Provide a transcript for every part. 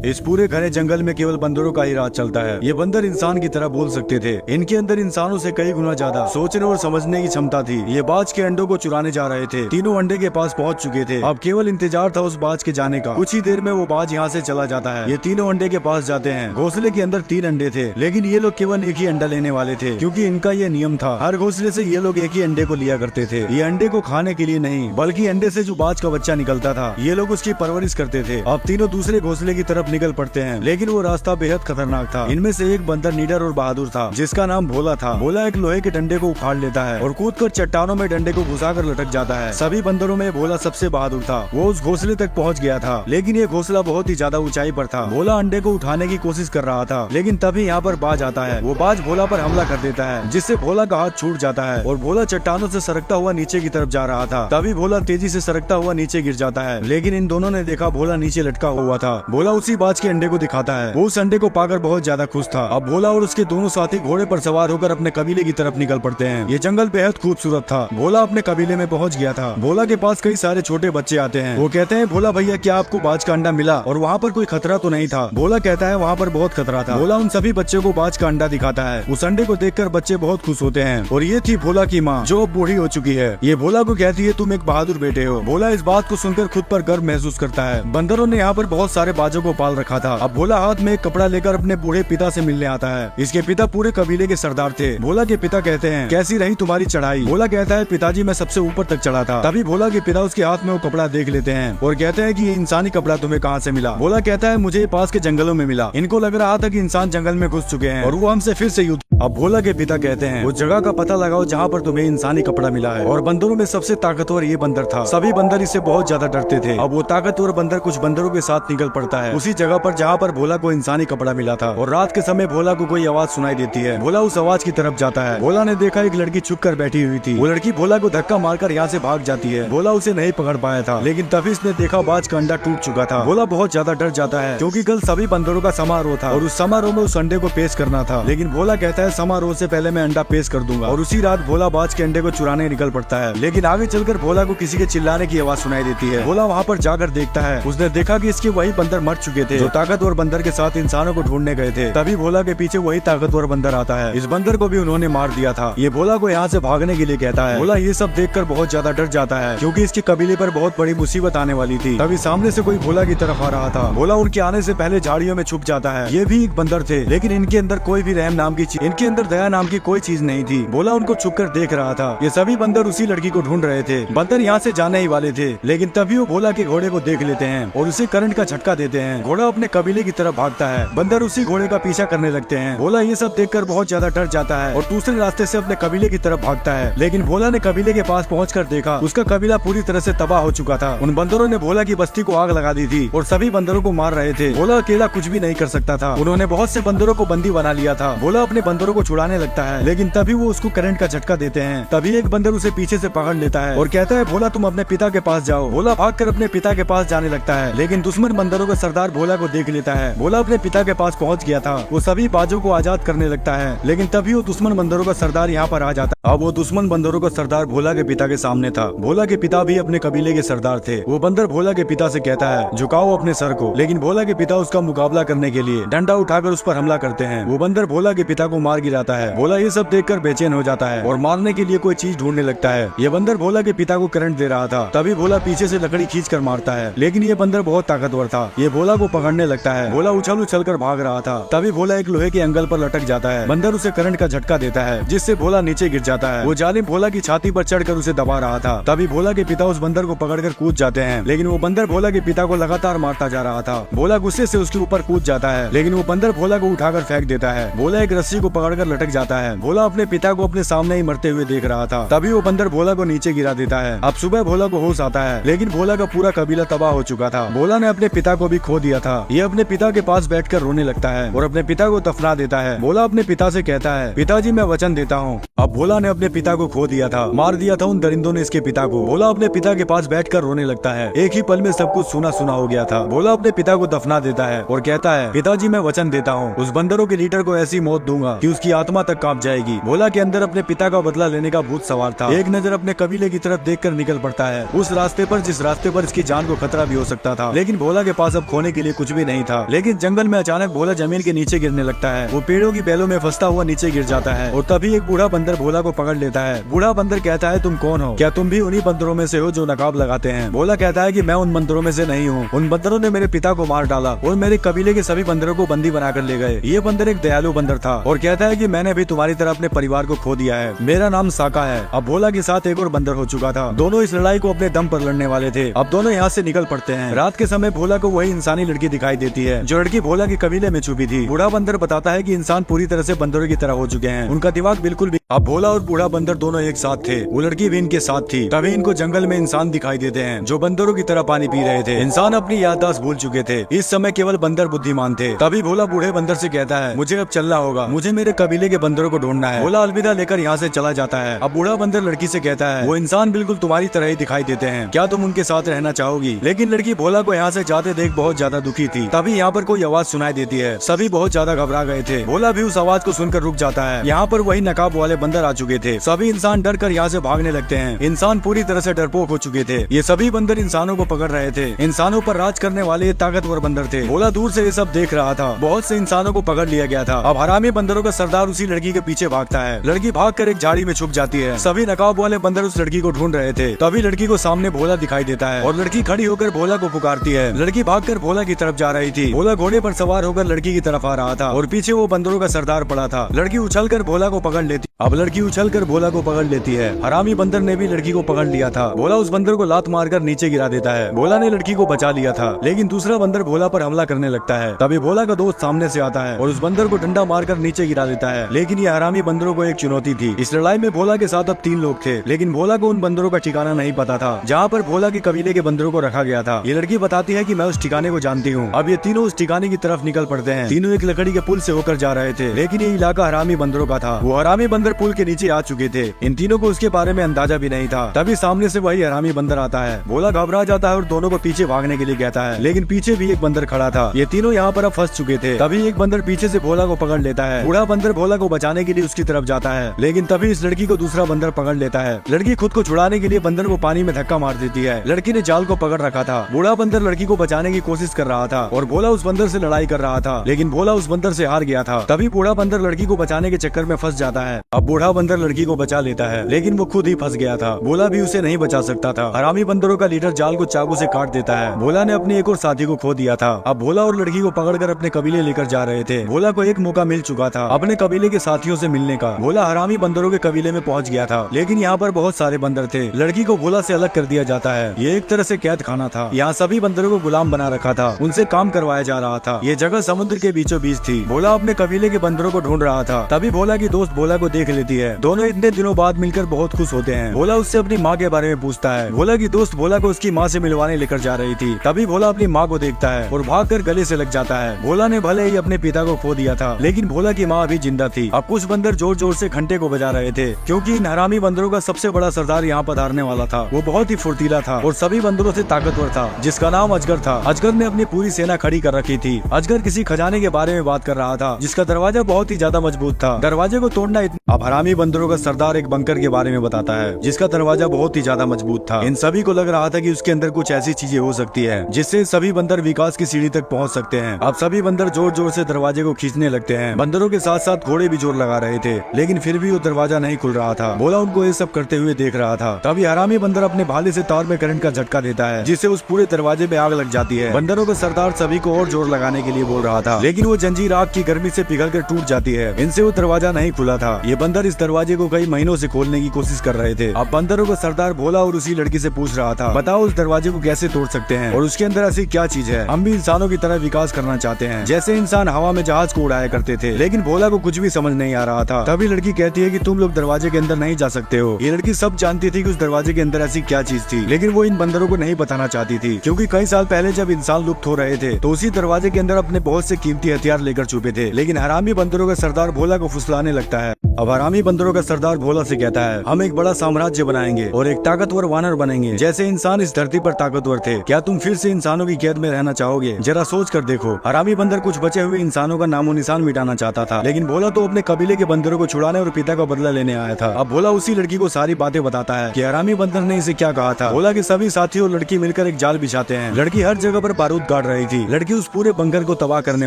इस पूरे घने जंगल में केवल बंदरों का ही राज चलता है। ये बंदर इंसान की तरह बोल सकते थे। इनके अंदर इंसानों से कई गुना ज्यादा सोचने और समझने की क्षमता थी। ये बाज के अंडों को चुराने जा रहे थे। तीनों अंडे के पास पहुंच चुके थे। अब केवल इंतजार था उस बाज के जाने का। कुछ ही देर में वो बाज यहाँ से चला जाता है। ये तीनों अंडे के पास जाते हैं। घोंसले के अंदर 3 अंडे थे, लेकिन ये लोग केवल एक ही अंडा लेने वाले थे, क्योंकि इनका ये नियम था। हर घोंसले से ये लोग एक ही अंडे को लिया करते थे। ये अंडे को खाने के लिए नहीं, बल्कि अंडे से जो बाज का बच्चा निकलता था, ये लोग उसकी परवरिश करते थे। अब तीनों दूसरे घोंसले की तरफ निकल पड़ते हैं, लेकिन वो रास्ता बेहद खतरनाक था। इनमें से एक बंदर निडर और बहादुर था, जिसका नाम भोला था। भोला एक लोहे के डंडे को उखाड़ लेता है और कूदकर चट्टानों में डंडे को घुसाकर लटक जाता है। सभी बंदरों में भोला सबसे बहादुर था। वो उस घोंसले तक पहुंच गया था, लेकिन ये घोंसला बहुत ही ज्यादा ऊंचाई पर था। भोला अंडे को उठाने की कोशिश कर रहा था, लेकिन तभी यहाँ पर बाज आता है। वो बाज भोला पर हमला कर देता है, जिससे भोला का हाथ छूट जाता है और भोला चट्टानों से सरकता हुआ नीचे की तरफ जा रहा था। तभी भोला तेजी से सरकता हुआ नीचे गिर जाता है, लेकिन इन दोनों ने देखा भोला नीचे लटका हुआ था। भोला उसी बाज के अंडे को दिखाता है। वो उस अंडे को पाकर बहुत ज्यादा खुश था। अब भोला और उसके दोनों साथी घोड़े पर सवार होकर अपने कबीले की तरफ निकल पड़ते हैं। ये जंगल बेहद खूबसूरत था। भोला अपने कबीले में पहुंच गया था। भोला के पास कई सारे छोटे बच्चे आते हैं। वो कहते हैं, भोला भैया, क्या आपको बाज का अंडा मिला और वहाँ पर कोई खतरा तो नहीं था? भोला कहता है, वहाँ पर बहुत खतरा था। भोला उन सभी बच्चों को बाज का अंडा दिखाता है। उस अंडे को देखकर बच्चे बहुत खुश होते हैं। और ये थी भोला की माँ, जो अब बूढ़ी हो चुकी है। ये भोला को कहती है, तुम एक बहादुर बेटे हो। भोला इस बात को सुनकर खुद पर गर्व महसूस करता है। बंदरों ने यहाँ पर बहुत सारे बाजों को पाल रखा था। अब भोला हाथ में एक कपड़ा लेकर अपने बूढ़े पिता से मिलने आता है। इसके पिता पूरे कबीले के सरदार थे। भोला के पिता कहते हैं, कैसी रही तुम्हारी चढ़ाई? भोला कहता है, पिताजी मैं सबसे ऊपर तक चढ़ा था। तभी भोला के पिता उसके हाथ में वो कपड़ा देख लेते हैं और कहते हैं कि ये इंसानी कपड़ा तुम्हें कहाँ से मिला? भोला कहता है, मुझे पास के जंगलों में मिला। इनको लग रहा था कि इंसान जंगल में घुस चुके हैं और वो हमसे फिर से युद्ध। अब भोला के पिता कहते हैं, उस जगह का पता लगाओ जहाँ पर तुम्हें इंसानी कपड़ा मिला है। और बंदरों में सबसे ताकतवर ये बंदर था। सभी बंदर इससे बहुत ज्यादा डरते थे। अब वो ताकतवर बंदर कुछ बंदरों के साथ निकल पड़ता है उसी जगह पर जहाँ पर भोला को इंसानी कपड़ा मिला था। और रात के समय भोला को कोई आवाज सुनाई देती है। भोला उस आवाज की तरफ जाता है। भोला ने देखा एक लड़की छुप कर बैठी हुई थी। वो लड़की भोला को धक्का मारकर यहाँ से भाग जाती है। भोला उसे नहीं पकड़ पाया था, लेकिन तभी इसने देखा बाज का अंडा टूट चुका था। भोला बहुत ज्यादा डर जाता है, क्योंकि कल सभी बंदरों का समारोह था और उस समारोह में उस अंडे को पेश करना था। लेकिन भोला कहता है, समारोह से पहले मैं अंडा पेश कर दूंगा। और उसी रात भोला बाज के अंडे को चुराने निकल पड़ता है। लेकिन आगे चलकर भोला को किसी के चिल्लाने की आवाज सुनाई देती है। भोला वहाँ पर जाकर देखता है। उसने देखा कि इसके वही बंदर मर चुके थे, जो ताकतवर बंदर के साथ इंसानों को ढूंढने गए थे। तभी भोला के पीछे वही ताकतवर बंदर आता है। इस बंदर को भी उन्होंने मार दिया था। ये भोला को यहाँ से भागने के लिए कहता है। भोला ये सब देखकर बहुत ज्यादा डर जाता है, क्योंकि इसके कबीले पर बहुत बड़ी मुसीबत आने वाली थी। तभी सामने से कोई भोला की तरफ आ रहा था। भोला उनके आने से पहले झाड़ियों में छुप जाता है। ये भी एक बंदर थे, लेकिन इनके अंदर कोई भी रहम नाम की चीज, इनके अंदर दया नाम की कोई चीज नहीं थी। भोला उनको छुपकर देख रहा था। ये सभी बंदर उसी लड़की को ढूंढ रहे थे। बंदर यहाँ से जाने ही वाले थे, लेकिन तभी वो भोला के घोड़े को देख लेते हैं और उसे करंट का झटका देते हैं। घोड़ा अपने कबीले की तरफ भागता है। बंदर उसी घोड़े का पीछा करने लगते हैं। भोला ये सब देखकर बहुत ज्यादा डर जाता है और दूसरे रास्ते से अपने कबीले की तरफ भागता है। लेकिन भोला ने कबीले के पास पहुंचकर देखा, उसका कबीला पूरी तरह से तबाह हो चुका था। उन बंदरों ने भोला की बस्ती को आग लगा दी थी और सभी बंदरों को मार रहे थे। भोला अकेला कुछ भी नहीं कर सकता था। उन्होंने बहुत से बंदरों को बंदी बना लिया था। भोला अपने बंदरों को छुड़ाने लगता है, लेकिन तभी वो उसको करंट का झटका देते हैं। तभी एक बंदर उसे पीछे से पकड़ लेता है और कहता है, भोला तुम अपने पिता के पास जाओ। भोला भागकर अपने पिता के पास जाने लगता है, लेकिन दुश्मन बंदरों का सरदार भोला को देख लेता है। भोला अपने पिता के पास पहुंच गया था। वो सभी बाजों को आजाद करने लगता है, लेकिन तभी वो दुश्मन बंदरों का सरदार यहाँ पर आ जाता है। अब वो दुश्मन बंदरों का सरदार भोला के पिता के सामने था। भोला के पिता भी अपने कबीले के सरदार थे। वो बंदर भोला के पिता से कहता है, झुकाओ अपने सर को। लेकिन भोला के पिता उसका मुकाबला करने के लिए डंडा उठाकर उस पर हमला करते हैं। वो बंदर भोला के पिता को मार गिराता है। भोला ये सब देखकर बेचैन हो जाता है और मारने के लिए कोई चीज ढूंढने लगता है। ये बंदर भोला के पिता को करंट दे रहा था। तभी भोला पीछे से लकड़ी खींच कर मारता है, लेकिन ये बंदर बहुत ताकतवर था। ये भोला को पकड़ने लगता है। भोला उछल उछल कर भाग रहा था। तभी भोला एक लोहे के एंगल पर लटक जाता है। बंदर उसे करंट का झटका देता है, जिससे भोला नीचे गिर जाता है। वो जालिम भोला की छाती पर चढ़कर उसे दबा रहा था। तभी भोला के पिता उस बंदर को पकड़कर कूद जाते हैं, लेकिन वो बंदर भोला के पिता को लगातार मारता जा रहा था। भोला गुस्से से उसके ऊपर कूद जाता है, लेकिन वो बंदर भोला को उठाकर फेंक देता है। भोला एक रस्सी को पकड़कर लटक जाता है। भोला अपने पिता को अपने सामने ही मरते हुए देख रहा था। तभी वो बंदर भोला को नीचे गिरा देता है। अब सुबह भोला को होश आता है, लेकिन भोला का पूरा कबीला तबाह हो चुका था। भोला ने अपने पिता को भी खो दिया था। ये अपने पिता के पास बैठकर रोने लगता है और अपने पिता को दफना देता है। भोला अपने पिता से कहता है, पिताजी मैं वचन देता हूँ अब भोला ने अपने पिता को खो दिया था, मार दिया था उन दरिंदों ने इसके पिता को। भोला अपने पिता के पास बैठकर रोने लगता है। एक ही पल में सब कुछ सुना सुना हो गया था। भोला अपने पिता को दफना देता है और कहता है, पिताजी मैं वचन देता हूँ उस बंदरों के लीडर को ऐसी मौत दूंगा कि उसकी आत्मा तक कांप जाएगी। भोला के अंदर अपने पिता का बदला लेने का भूत सवार था। एक नजर अपने कबीले की तरफ देखकर निकल पड़ता है, उस रास्ते पर जिस रास्ते पर इसकी जान को खतरा भी हो सकता था। लेकिन भोला के पास अब खोने के लिए कुछ भी नहीं था। लेकिन जंगल में अचानक भोला जमीन के नीचे गिरने लगता है। वो पेड़ों की बेलों में फंसता हुआ नीचे गिर जाता है और तभी एक बूढ़ा बंदर भोला को पकड़ लेता है। बूढ़ा बंदर कहता है, तुम कौन हो? क्या तुम भी उन्हीं बंदरों में से हो जो नकाब लगाते हैं? भोला कहता है कि मैं उन बंदरों में से नहीं हूँ। उन बंदरों ने मेरे पिता को मार डाला और मेरे कबीले के सभी बंदरों को बंदी बनाकर ले गए। ये बंदर एक दयालु बंदर था और कहता है कि मैंने भी तुम्हारी तरह अपने परिवार को खो दिया है। मेरा नाम साका है। अब भोला के साथ एक और बंदर हो चुका था। दोनों इस लड़ाई को अपने दम पर लड़ने वाले थे। अब दोनों यहाँ से निकल पड़ते हैं। रात के समय भोला को वही इंसानी लड़की दिखाई देती है जो लड़की भोला के कबीले में छुपी थी। बूढ़ा बंदर बताता है कि इंसान पूरी तरह से बंदरों की तरह हो चुके हैं, उनका दिमाग बिल्कुल भी। अब भोला और बूढ़ा बंदर दोनों एक साथ थे। वो लड़की भी इनके साथ थी। तभी इनको जंगल में इंसान दिखाई देते हैं जो बंदरों की तरह पानी पी रहे थे। इंसान अपनी याददाश्त भूल चुके थे। इस समय केवल बंदर बुद्धिमान थे। तभी भोला बूढ़े बंदर से कहता है, मुझे अब चलना होगा, मुझे मेरे कबीले के बंदरों को ढूंढना है। भोला अलविदा लेकर यहाँ से चला जाता है। अब बूढ़ा बंदर लड़की से कहता है, वो इंसान बिल्कुल तुम्हारी तरह ही दिखाई देते हैं, क्या तुम उनके साथ रहना चाहोगी? लेकिन लड़की भोला को यहाँ से जाते देख बहुत ज्यादा दुखी थी। तभी यहाँ पर कोई आवाज सुनाई देती है। सभी बहुत ज्यादा घबरा गए थे। भोला भी उस आवाज को सुनकर रुक जाता है। यहाँ पर वही नकाब वाले बंदर आ चुके थे। सभी इंसान डर कर यहाँ से भागने लगते हैं। इंसान पूरी तरह से डरपोक हो चुके थे। ये सभी बंदर इंसानों को पकड़ रहे थे। इंसानों पर राज करने वाले ये ताकतवर बंदर थे। भोला दूर से ये सब देख रहा था। बहुत से इंसानों को पकड़ लिया गया था। अब हरामी बंदरों का सरदार उसी लड़की के पीछे भागता है। लड़की भागकर एक झाड़ी में छुप जाती है। सभी नकाब वाले बंदर उस लड़की को ढूंढ रहे थे। तभी लड़की को सामने भोला दिखाई देता है और लड़की खड़ी होकर भोला को पुकारती है। लड़की भागकर भोला की तरफ जा रही थी। भोला घोड़े पर सवार होकर लड़की की तरफ आ रहा था और पीछे वो बंदरों का सरदार पड़ा था। लड़की उछलकर भोला को पकड़ लेती। अब लड़की उछलकर भोला को पकड़ लेती है। हरामी बंदर ने भी लड़की को पकड़ लिया था। भोला उस बंदर को लात मारकर नीचे गिरा देता है। भोला ने लड़की को बचा लिया था, लेकिन दूसरा बंदर भोला पर हमला करने लगता है। तभी भोला का दोस्त सामने से आता है और उस बंदर को डंडा मारकर नीचे गिरा देता है। लेकिन ये हरामी बंदरों को एक चुनौती थी। इस लड़ाई में भोला के साथ अब 3 लोग थे, लेकिन भोला को उन बंदरों का ठिकाना नहीं पता था जहाँ पर भोला के कबीले के बंदरों को रखा गया था। ये लड़की बताती है कि मैं उस ठिकाने को जानती हूँ। अब ये तीनों उस ठिकाने की तरफ निकल पड़ते हैं। तीनों एक लकड़ी के पुल से होकर जा रहे थे, लेकिन ये इलाका हरामी बंदरों का था। वो हरामी बंदर पुल के नीचे आ चुके थे। इन तीनों को उसके बारे में अंदाजा भी नहीं था। तभी सामने से वही हरामी बंदर आता है। भोला घबरा जाता है और दोनों को पीछे भागने के लिए कहता है, लेकिन पीछे भी एक बंदर खड़ा था। ये तीनों यहाँ पर अब फंस चुके थे। तभी एक बंदर पीछे से भोला को पकड़ लेता है। बूढ़ा बंदर भोला को बचाने के लिए उसकी तरफ जाता है, लेकिन तभी इस लड़की को दूसरा बंदर पकड़ लेता है। लड़की खुद को छुड़ाने के लिए बंदर को पानी में धक्का मार देती है। लड़की ने जाल को पकड़ रखा था। बूढ़ा बंदर लड़की को बचाने की कोशिश कर रहा था और भोला उस बंदर से लड़ाई कर रहा था, लेकिन भोला उस बंदर से हार गया था। तभी बूढ़ा बंदर लड़की को बचाने के चक्कर में फंस जाता है। अब बूढ़ा बंदर लड़की को बचा लेता है, लेकिन वो खुद ही फंस गया था। भोला भी उसे नहीं बचा सकता था। हरामी बंदरों का लीडर जाल को चाकू से काट देता है। भोला ने अपने एक और साथी को खो दिया था। अब भोला और लड़की को पकड़कर अपने कबीले लेकर जा रहे थे। भोला को एक मौका मिल चुका था अपने कबीले के साथियों से मिलने का। भोला हरामी बंदरों के कबीले में पहुंच गया था, लेकिन यहाँ पर बहुत सारे बंदर थे। लड़की को भोला से अलग कर दिया जाता है। ये एक तरह से कैद खाना था। यहाँ सभी बंदरों को गुलाम बना रखा था, उनसे काम करवाया जा रहा था। ये जगह समुद्र के बीचों बीच थी। भोला अपने कबीले के बंदरों को ढूंढ रहा था। तभी भोला की दोस्त भोला को देख लेती है। दोनों इतने दिनों बाद मिलकर बहुत खुश होते हैं। भोला उससे अपनी माँ के बारे में पूछता है। भोला की दोस्त भोला को उसकी माँ से मिलवाने लेकर जा रही थी। तभी भोला अपनी माँ को देखता है और भागकर गले से लग जाता है। भोला ने भले ही अपने पिता को खो दिया था, लेकिन भोला की माँ अभी जिंदा थी। अब कुछ बंदर जोर जोर से घंटे को बजा रहे थे, क्योंकि इन हरामी बंदरों का सबसे बड़ा सरदार यहाँ पधारने वाला था। वो बहुत ही फुर्तीला था और सभी बंदरों से ताकतवर था, जिसका नाम अजगर था। अजगर ने अपनी पूरी सेना खड़ी कर रखी थी। अजगर किसी खजाने के बारे में बात कर रहा था, जिसका दरवाजा बहुत ही ज्यादा मजबूत था। दरवाजे को तोड़ना अब हरामी बंदरों का सरदार एक बंकर के बारे में बताता है, जिसका दरवाजा बहुत ही ज्यादा मजबूत था। इन सभी को लग रहा था कि उसके अंदर कुछ ऐसी चीजें हो सकती है जिससे सभी बंदर विकास की सीढ़ी तक पहुंच सकते हैं। अब सभी बंदर जोर जोर से दरवाजे को खींचने लगते हैं। बंदरों के साथ साथ घोड़े भी जोर लगा रहे थे, लेकिन फिर भी वो दरवाजा नहीं खुल रहा था। भोला उनको ये सब करते हुए देख रहा था। तभी हरामी बंदर अपने भाले से तार में करंट का झटका देता है, जिससे उस पूरे दरवाजे में आग लग जाती है। बंदरों का सरदार सभी को और जोर लगाने के लिए बोल रहा था, लेकिन वो जंजीर आग की गर्मी से पिघलकर टूट जाती है। इनसे वो दरवाजा नहीं खुला था। ये बंदर इस दरवाजे को कई महीनों से खोलने की कोशिश कर रहे थे। अब बंदरों का सरदार भोला और उसी लड़की से पूछ रहा था, बताओ उस दरवाजे को कैसे तोड़ सकते हैं और उसके अंदर ऐसी क्या चीज है? हम भी इंसानों की तरह विकास करना चाहते हैं, जैसे इंसान हवा में जहाज को उड़ाया करते थे। लेकिन भोला को कुछ भी समझ नहीं आ रहा था। तभी लड़की कहती है कि तुम लोग दरवाजे के अंदर नहीं जा सकते हो। ये लड़की सब जानती थी कि उस दरवाजे के अंदर ऐसी क्या चीज थी, लेकिन वो इन बंदरों को नहीं बताना चाहती थी, क्योंकि कई साल पहले जब इंसान लुप्त हो रहे थे तो उसी दरवाजे के अंदर अपने बहुत से कीमती हथियार लेकर छुपे थे। लेकिन हरामी बंदरों का सरदार भोला को फुसलाने लगता है। अब हरामी बंदरों का सरदार भोला से कहता है, हम एक बड़ा साम्राज्य बनाएंगे और एक ताकतवर वानर बनेंगे। जैसे इंसान इस धरती पर ताकतवर थे, क्या तुम फिर से इंसानों की कैद में रहना चाहोगे? जरा सोच कर देखो। हरामी बंदर कुछ बचे हुए इंसानों का नामो निशान मिटाना चाहता था, लेकिन भोला तो अपने कबीले के बंदरों को छुड़ाने और पिता का बदला लेने आया था। अब भोला उसी लड़की को सारी बातें बताता है कि हरामी बंदर ने इसे क्या कहा था। भोला के सभी साथी और लड़की मिलकर एक जाल बिछाते हैं। लड़की हर जगह पर बारूद काट रही थी। लड़की उस पूरे बंकर को तबाह करने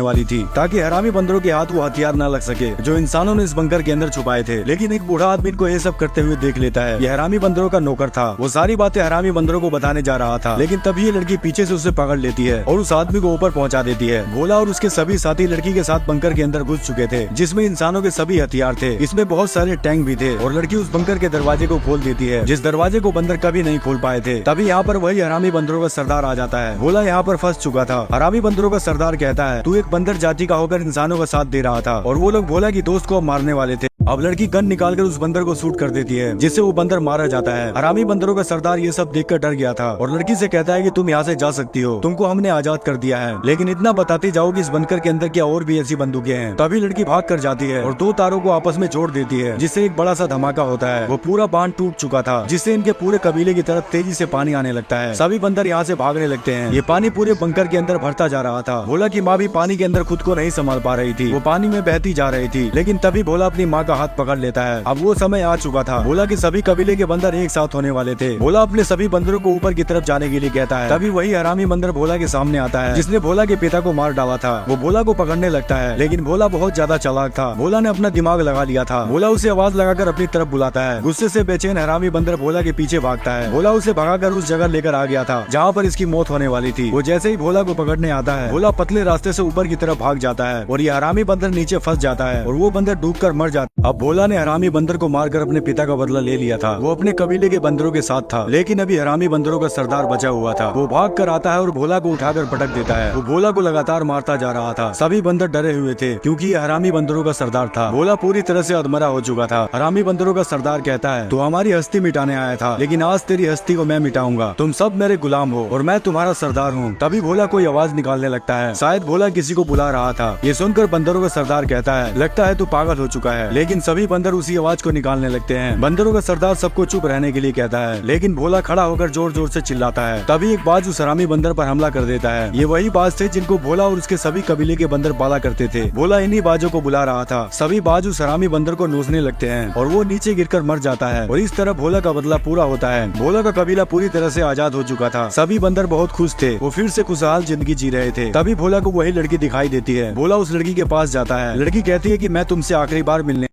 वाली थी, ताकि हरामी बंदरों के हाथ वो हथियार न लग सके जो इंसानों ने इस बंकर के अंदर छुपाए थे। लेकिन एक बूढ़ा आदमी को ये सब करते हुए देख लेता है। ये हरामी बंदरों का नौकर था। वो सारी बातें हरामी बंदरों को बताने जा रहा था, लेकिन तभी ये लड़की पीछे से उसे पकड़ लेती है और उस आदमी को ऊपर पहुंचा देती है। भोला और उसके सभी साथी लड़की के साथ बंकर के अंदर घुस चुके थे, जिसमें इंसानों के सभी हथियार थे। इसमें बहुत सारे टैंक भी थे और लड़की उस बंकर के दरवाजे को खोल देती है, जिस दरवाजे को बंदर कभी नहीं खोल पाए थे। तभी यहाँ पर वही हरामी बंदरों का सरदार आ जाता है। भोला यहाँ पर फंस चुका था। हरामी बंदरों का सरदार कहता है, तू एक बंदर जाति का होकर इंसानों का साथ दे रहा था और वो लोग भोला की दोस्त को अब मारने वाले थे। अब लड़की गन निकालकर उस बंदर को शूट कर देती है, जिससे वो बंदर मारा जाता है। हरामी बंदरों का सरदार ये सब देखकर डर गया था और लड़की से कहता है कि तुम यहाँ से जा सकती हो, तुमको हमने आजाद कर दिया है, लेकिन इतना बताते जाओ कि इस बंकर के अंदर क्या और भी ऐसी बंदूकें हैं। तभी लड़की भाग कर जाती है और दो तारों को आपस में जोड़ देती है, जिससे एक बड़ा सा धमाका होता है। वो पूरा बांध टूट चुका था, जिससे इनके पूरे कबीले की तरफ तेजी से पानी आने लगता है। सभी बंदर यहाँ से भागने लगते हैं। ये पानी पूरे बंकर के अंदर भरता जा रहा था। भोला की माँ भी पानी के अंदर खुद को नहीं संभाल पा रही थी, वो पानी में बहती जा रही थी। लेकिन तभी भोला अपनी माँ का हाथ पकड़ लेता है। अब वो समय आ चुका था। भोला के सभी कबीले के बंदर एक साथ होने वाले थे। भोला अपने सभी बंदरों को ऊपर की तरफ जाने के लिए कहता है। तभी वही हरामी बंदर भोला के सामने आता है, जिसने भोला के पिता को मार डाला था। वो भोला को पकड़ने लगता है, लेकिन भोला बहुत ज्यादा चालाक था। भोला ने अपना दिमाग लगा लिया था। भोला उसे आवाज लगाकर अपनी तरफ बुलाता है। गुस्से से बेचैन हरामी बंदर भोला के पीछे भागता है। भोला उसे भगाकर उस जगह लेकर आ गया था जहाँ पर इसकी मौत होने वाली थी। वो जैसे ही भोला को पकड़ने आता है, भोला पतले रास्ते से ऊपर की तरफ भाग जाता है और ये हरामी बंदर नीचे फंस जाता है और वो बंदर डूबकर मर जाता। अब भोला ने हरामी बंदर को मारकर अपने पिता का बदला ले लिया था। वो अपने कबीले के बंदरों के साथ था, लेकिन अभी हरामी बंदरों का सरदार बचा हुआ था। वो भाग कर आता है और भोला को उठाकर पटक देता है। वो भोला को लगातार मारता जा रहा था। सभी बंदर डरे हुए थे, क्योंकि ये हरामी बंदरों का सरदार था। भोला पूरी तरह से अधमरा हो चुका था। हरामी बंदरों का सरदार कहता है, तू हमारी हस्ती मिटाने आया था, लेकिन आज तेरी हस्ती को मैं मिटाऊंगा। तुम सब मेरे गुलाम हो और मैं तुम्हारा सरदार हूँ। तभी भोला कोई आवाज निकालने लगता है। शायद भोला किसी को बुला रहा था। ये सुनकर बंदरों का सरदार कहता है, लगता है तू पागल हो चुका है। लेकिन सभी बंदर उसी आवाज को निकालने लगते हैं। बंदरों का सरदार सबको चुप रहने के लिए कहता है, लेकिन भोला खड़ा होकर जोर जोर से चिल्लाता है। तभी एक बाज उस हरामी बंदर पर हमला कर देता है। ये वही बाज थे जिनको भोला और उसके सभी कबीले के बंदर पाला करते थे। भोला इन्हीं बाजों को बुला रहा था। सभी बाज उस हरामी बंदर को नोचने लगते हैं और वो नीचे गिरकर मर जाता है और इस तरह भोला का बदला पूरा होता है। भोला का कबीला पूरी तरह से आजाद हो चुका था। सभी बंदर बहुत खुश थे। वो फिर से खुशहाल जिंदगी जी रहे थे। तभी भोला को वही लड़की दिखाई देती है। भोला उस लड़की के पास जाता है। लड़की कहती है कि मैं तुमसे आखिरी बार मिलने